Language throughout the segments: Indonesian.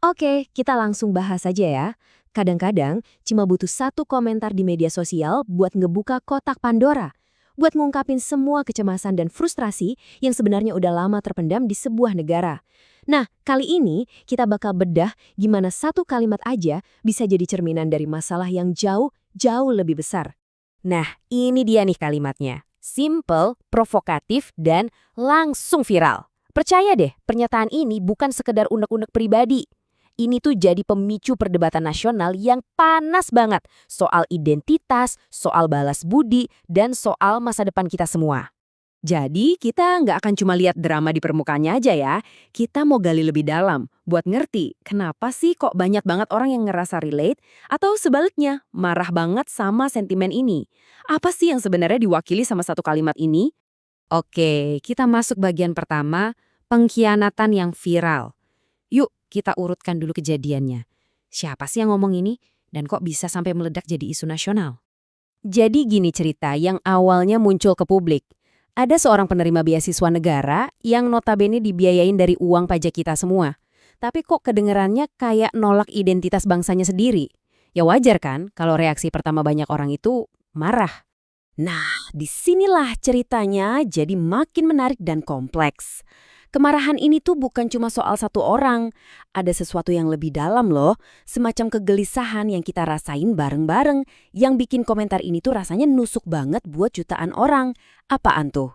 Oke, kita langsung bahas saja ya. Kadang-kadang cuma butuh satu komentar di media sosial buat ngebuka kotak Pandora. Buat ngungkapin semua kecemasan dan frustrasi yang sebenarnya udah lama terpendam di sebuah negara. Nah, kali ini kita bakal bedah gimana satu kalimat aja bisa jadi cerminan dari masalah yang jauh lebih besar. Nah, ini dia nih kalimatnya. Simple, provokatif, dan langsung viral. Percaya deh, pernyataan ini bukan sekedar unek-unek pribadi. Ini tuh jadi pemicu perdebatan nasional yang panas banget. Soal identitas, soal balas budi, dan soal masa depan kita semua. Jadi, kita nggak akan cuma lihat drama di permukaannya aja ya. Kita mau gali lebih dalam, buat ngerti kenapa sih kok banyak banget orang yang ngerasa relate, atau sebaliknya, marah banget sama sentimen ini. Apa sih yang sebenarnya diwakili sama satu kalimat ini? Oke, kita masuk bagian pertama, pengkhianatan yang viral. Yuk, kita urutkan dulu kejadiannya. Siapa sih yang ngomong ini? Dan kok bisa sampai meledak jadi isu nasional? Jadi gini cerita yang awalnya muncul ke publik. Ada seorang penerima beasiswa negara yang notabene dibiayain dari uang pajak kita semua. Tapi kok kedengerannya kayak nolak identitas bangsanya sendiri? Ya wajar kan kalau reaksi pertama banyak orang itu marah. Nah, disinilah ceritanya jadi makin menarik dan kompleks. Kemarahan ini tuh bukan cuma soal satu orang. Ada sesuatu yang lebih dalam loh, semacam kegelisahan yang kita rasain bareng-bareng, yang bikin komentar ini tuh rasanya nusuk banget buat jutaan orang. Apaan tuh?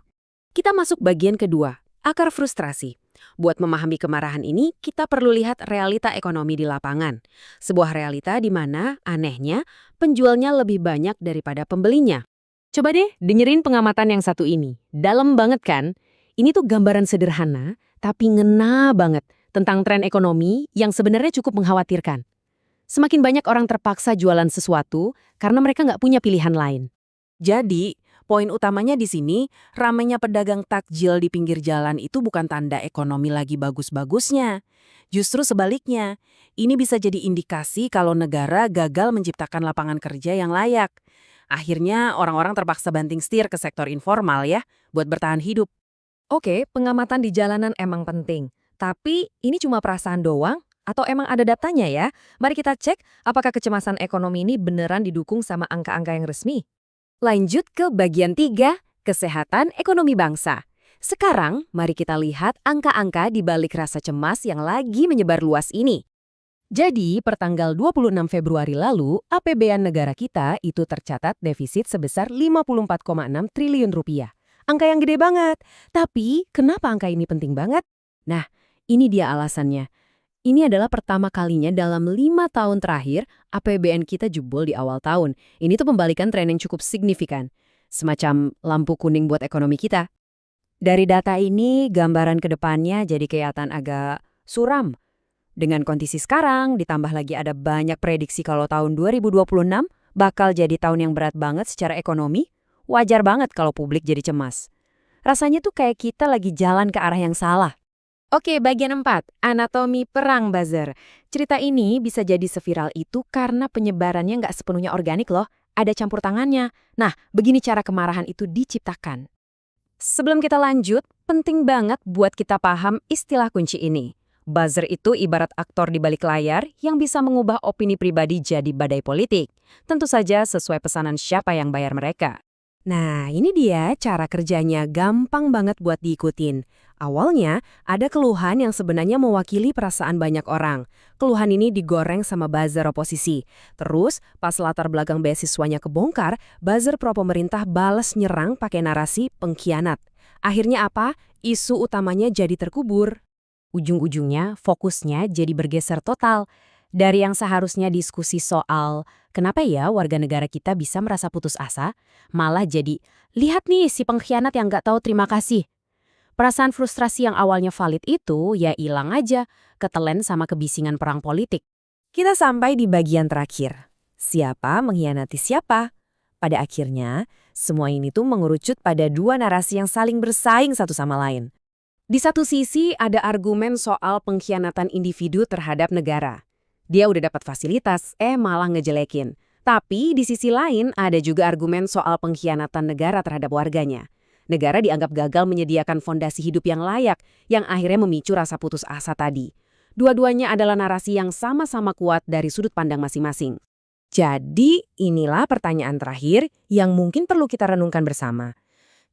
Kita masuk bagian kedua, akar frustrasi. Buat memahami kemarahan ini, kita perlu lihat realita ekonomi di lapangan. Sebuah realita di mana, anehnya, penjualnya lebih banyak daripada pembelinya. Coba deh dengerin pengamatan yang satu ini. Dalam banget kan? Ini tuh gambaran sederhana, tapi ngena banget tentang tren ekonomi yang sebenarnya cukup mengkhawatirkan. Semakin banyak orang terpaksa jualan sesuatu karena mereka nggak punya pilihan lain. Jadi, poin utamanya di sini, ramainya pedagang takjil di pinggir jalan itu bukan tanda ekonomi lagi bagus-bagusnya. Justru sebaliknya, ini bisa jadi indikasi kalau negara gagal menciptakan lapangan kerja yang layak. Akhirnya, orang-orang terpaksa banting setir ke sektor informal ya, buat bertahan hidup. Oke, pengamatan di jalanan emang penting. Tapi ini cuma perasaan doang? Atau emang ada datanya ya? Mari kita cek apakah kecemasan ekonomi ini beneran didukung sama angka-angka yang resmi. Lanjut ke bagian 3, kesehatan ekonomi bangsa. Sekarang, mari kita lihat angka-angka di balik rasa cemas yang lagi menyebar luas ini. Jadi, pertanggal 26 Februari lalu, APBN negara kita itu tercatat defisit sebesar 54,6 triliun rupiah. Angka yang gede banget. Tapi, kenapa angka ini penting banget? Nah, ini dia alasannya. Ini adalah pertama kalinya dalam 5 tahun terakhir APBN kita jebol di awal tahun. Ini tuh pembalikan tren yang cukup signifikan. Semacam lampu kuning buat ekonomi kita. Dari data ini, gambaran ke depannya jadi kelihatan agak suram. Dengan kondisi sekarang, ditambah lagi ada banyak prediksi kalau tahun 2026 bakal jadi tahun yang berat banget secara ekonomi, wajar banget kalau publik jadi cemas. Rasanya tuh kayak kita lagi jalan ke arah yang salah. Oke, bagian 4, anatomi perang buzzer. Cerita ini bisa jadi seviral itu karena penyebarannya nggak sepenuhnya organik loh, ada campur tangannya. Nah, begini cara kemarahan itu diciptakan. Sebelum kita lanjut, penting banget buat kita paham istilah kunci ini. Buzzer itu ibarat aktor di balik layar yang bisa mengubah opini pribadi jadi badai politik. Tentu saja sesuai pesanan siapa yang bayar mereka. Nah, ini dia cara kerjanya gampang banget buat diikutin. Awalnya, ada keluhan yang sebenarnya mewakili perasaan banyak orang. Keluhan ini digoreng sama buzzer oposisi. Terus, pas latar belakang beasiswanya kebongkar, buzzer pro-pemerintah balas nyerang pakai narasi pengkhianat. Akhirnya apa? Isu utamanya jadi terkubur. Ujung-ujungnya, fokusnya jadi bergeser total. Dari yang seharusnya diskusi soal kenapa ya warga negara kita bisa merasa putus asa, malah jadi, lihat nih si pengkhianat yang nggak tahu terima kasih. Perasaan frustrasi yang awalnya valid itu ya hilang aja, ketelen sama kebisingan perang politik. Kita sampai di bagian terakhir. Siapa mengkhianati siapa? Pada akhirnya, semua ini tuh mengerucut pada dua narasi yang saling bersaing satu sama lain. Di satu sisi ada argumen soal pengkhianatan individu terhadap negara. Dia udah dapat fasilitas, malah ngejelekin. Tapi di sisi lain ada juga argumen soal pengkhianatan negara terhadap warganya. Negara dianggap gagal menyediakan fondasi hidup yang layak, yang akhirnya memicu rasa putus asa tadi. Dua-duanya adalah narasi yang sama-sama kuat dari sudut pandang masing-masing. Jadi, inilah pertanyaan terakhir yang mungkin perlu kita renungkan bersama.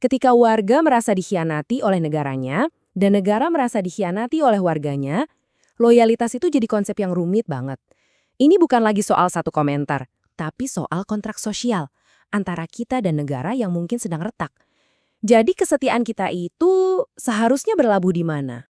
Ketika warga merasa dikhianati oleh negaranya, dan negara merasa dikhianati oleh warganya, loyalitas itu jadi konsep yang rumit banget. Ini bukan lagi soal satu komentar, tapi soal kontrak sosial antara kita dan negara yang mungkin sedang retak. Jadi kesetiaan kita itu seharusnya berlabuh di mana?